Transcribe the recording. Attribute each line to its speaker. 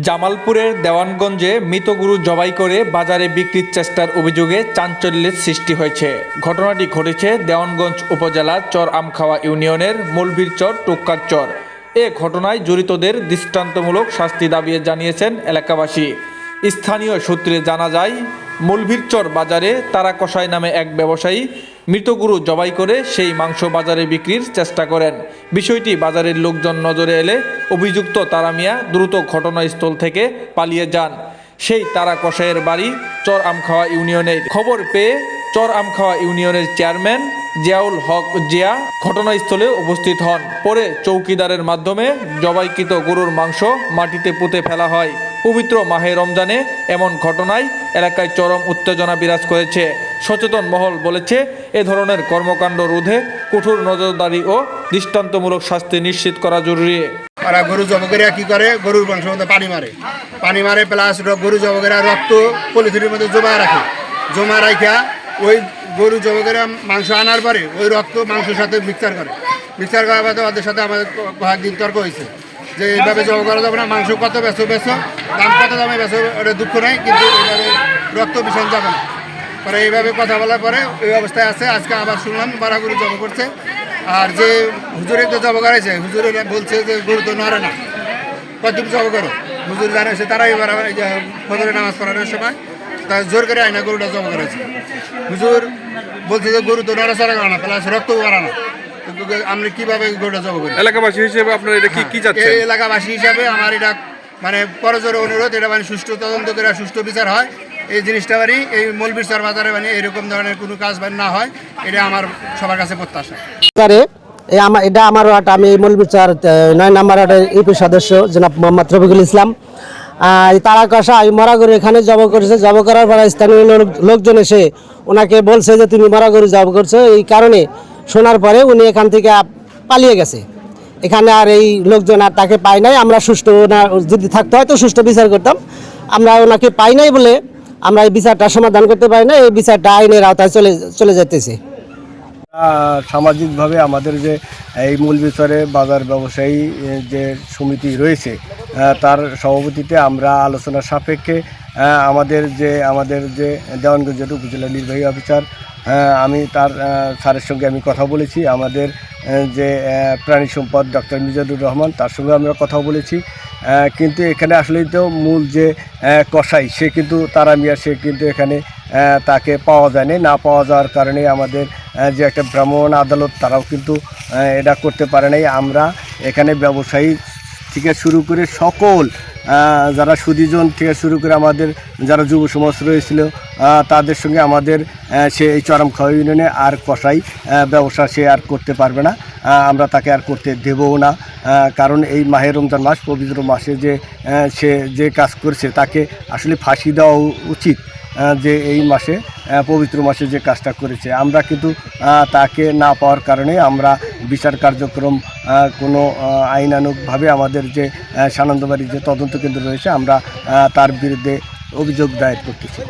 Speaker 1: জামালপুরের দেওয়ানগঞ্জে মৃত গরু জবাই করে বাজারে বিক্রির চেষ্টার অভিযোগে চাঞ্চল্যের সৃষ্টি হয়েছে। ঘটনাটি ঘটেছে দেওয়ানগঞ্জ উপজেলার চর আমখাওয়া ইউনিয়নের মৌলভীরচর টুক্কার চর। এ ঘটনায় জড়িতদের দৃষ্টান্তমূলক শাস্তি দাবি জানিয়েছেন এলাকাবাসী। স্থানীয় সূত্রে জানা যায়, মৌলভীরচর বাজারে তারা কসাই নামে এক ব্যবসায়ী মৃত গরু জবাই করে সেই মাংস বাজারে বিক্রির চেষ্টা করেন। বিষয়টি বাজারের লোকজন নজরে এলে অভিযুক্ত তারা মিয়া দ্রুত ঘটনাস্থল থেকে পালিয়ে যান। সেই তারা কসাইয়ের বাড়ি চর আমখাওয়া ইউনিয়নের। খবর পেয়ে চর আমখাওয়া ইউনিয়নের চেয়ারম্যান জিয়াউল হক জিয়া ঘটনাস্থলে উপস্থিত হন। পরে চৌকিদারের মাধ্যমে জবাইকৃত গরুর মাংস মাটিতে পুঁতে ফেলা হয়। পবিত্র মাহে রমজানে এমন ঘটনায় এলাকায় চরম উত্তেজনা বিরাজ করেছে। সচেতন মহল বলেছে, এ ধরনের কর্মকাণ্ড রোধে কঠোর নজরদারি ও দৃষ্টান্তমূলক শাস্তি নিশ্চিত করা জরুরি।
Speaker 2: ওরা গরু জবকেরা কি করে, গরুর মাংসের মধ্যে পানি মারে প্লাস গরু জবকেরা রক্ত পলিথিনের মধ্যে জমা রাখা ওই গরু জবকেরা মাংস আনার পরে ওই রক্ত মাংসের সাথে মিক্সার করার পরে ওদের সাথে আমাদের কয়েকদিন তর্ক হয়েছে যে এইভাবে জব করা যাবে না, মাংস কত বেচো দাম কত দামে বেচো ওটা দুঃখ নেই, কিন্তু এইভাবে রক্ত বিষণ যাবে না। পরে এইভাবে কথা বলার পরে ওই অবস্থায় আছে। আজকে আবার শুনলাম বারা গরু জব করছে। আর যে হুজুরে তো জব করাইছে, হুজুরে বলছে যে গরু তো নড়ে না, কত জব করো হুজুর জানাইছে। তারাই এবার ফজরের নামাজ পড়ানোর সময় তার জোর করে আইনা গরুটা জব করেছে। হুজুর বলছে যে গরু তো নড়াচড়া করে না, প্লাস রক্ত করে না, আমরা কিভাবে গরুটা জব করি?
Speaker 3: এলাকাবাসী হিসেবে আপনার এটা কি চাচ্ছেন?
Speaker 2: এলাকাবাসী হিসাবে আমার এটা মানে করজোর অনুরোধ, এটা মানে সুষ্ঠু তদন্ত করে সুষ্ঠু বিচার হয়। এই জিনিসটা মানে এই মৌলভীরচর বাজারে মানে এরকম ধরনের কোনো কাজ না হয়, এটা আমার সবার কাছে প্রত্যাশা।
Speaker 4: এটা আমার ওয়ার্ড, আমি এই মৌলভীরচর 9 নম্বর ওয়ার্ডের ইউপি সদস্য জনাব মোহাম্মদ রফিকুল ইসলাম। তারা কষা এই মরা গরু এখানে জব করেছে। জব করার পরে স্থানীয় লোকজন এসে ওনাকে বলছে যে তুমি মরা গরু জব করছো। এই কারণে শোনার পরে উনি এখান থেকে পালিয়ে গেছে। এখানে আর এই লোকজন আর তাকে পায় নাই। আমরা সুষ্ঠু যদি থাকতে হয় তো সুষ্ঠু বিচার করতাম। আমরা ওনাকে পাই নাই বলে আমরা এই বিচারটা সমাধান করতে পারি না। এই বিচারটা আইনের আওতায় চলে যেতেছে।
Speaker 5: সামাজিকভাবে আমাদের যে এই মৌলভীরচরে বাজার ব্যবসায়ী যে সমিতি রয়েছে তার সভাপতিতে আমরা আলোচনা সাপেক্ষে আমাদের যে দেওয়ানগঞ্জের উপজেলা নির্বাহী অফিসার আমি তার স্যারের সঙ্গে আমি কথা বলেছি। আমাদের যে প্রাণী সম্পদ ডক্টর মিজানুর রহমান, তার সঙ্গে আমরা কথা বলেছি। কিন্তু এখানে আসলেই তো মূল যে কসাই সে কিন্তু তারা মিয়া, সে কিন্তু এখানে তাকে পাওয়া যায়নি। না পাওয়া যাওয়ার কারণে আমাদের যে একটা ভ্রাম্যমাণ আদালত তারাও কিন্তু এটা করতে পারে নাই। আমরা এখানে ব্যবসায়ী থেকে শুরু করে সকল যারা সুদীজন থেকে শুরু করে আমাদের যারা যুব সমাজ রয়েছিল তাদের সঙ্গে আমাদের সে এই চর আমখাওয়া ইউনিয়নে আর কসাই ব্যবসা সে আর করতে পারবে না। আমরা তাকে আর করতে দেবও না, কারণ এই মাহে রমজান মাস, পবিত্র মাসে সে যে কাজ করছে তাকে আসলে ফাঁসি দেওয়া উচিত। যে এই মাসে পবিত্র মাসে যে কাজটা করেছে, আমরা কিন্তু তাকে না পাওয়ার কারণে আমরা বিচার কার্যক্রম কোনো আইনানুগভাবে আমাদের যে সানন্দবাড়ির যে তদন্ত কেন্দ্র রয়েছে আমরা তার বিরুদ্ধে অভিযোগ দায়ের করতেছি।